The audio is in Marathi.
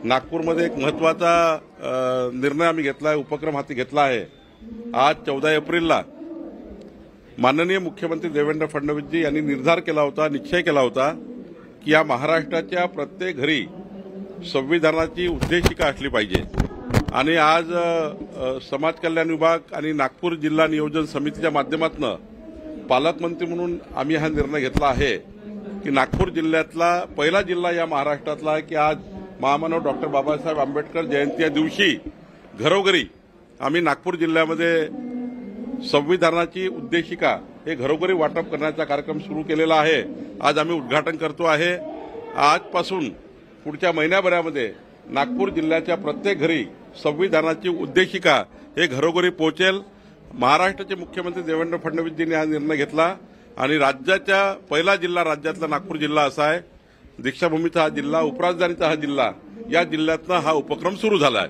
नागपूरमध्ये एक महत्त्वाचा निर्णय आम्ही घेतला आहे, उपक्रम हाती घेतला आहे। आज 14 एप्रिलला माननीय मुख्यमंत्री देवेंद्र फडणवीसजी यांनी निर्धार केला होता, निश्चय केला होता की या महाराष्ट्राच्या प्रत्येक घरी संविधानाची उद्देशिका असली पाहिजे। आणि आज समाज कल्याण विभाग आणि नागपूर जिल्हा नियोजन समितीच्या माध्यमातून पालकमंत्री म्हणून आम्ही हा निर्णय घेतला आहे की नागपूर जिल्ह्यातला पहिला जिल्हा या महाराष्ट्रातला आहे की आज महामानव डॉक्टर बाबासाहेब आंबेडकर जयंती या दिवशी घरोघरी आम्ही नागपूर जिल्ह्यामध्ये संविधानाची उद्देशिका हे घरोघरी वाटप करण्याचा कार्यक्रम सुरू केलेला आहे। आज आम्ही उद्घाटन करतो आहे। आजपासून पुढच्या महिन्याभरामध्ये नागपूर जिल्ह्याच्या प्रत्येक घरी संविधानाची उद्देशिका हे घरोघरी पोहोचेल। महाराष्ट्राचे मुख्यमंत्री देवेंद्र फडणवीसजींनी हा निर्णय घेतला आणि राज्याचा पहिला जिल्हा राज्यातला नागपूर जिल्हा असा आहे। दीक्षाभूमीचा हा जिल्हा, उपराजधानीचा हा जिल्हा, या जिल्ह्यातनं हा उपक्रम सुरू झाला आहे।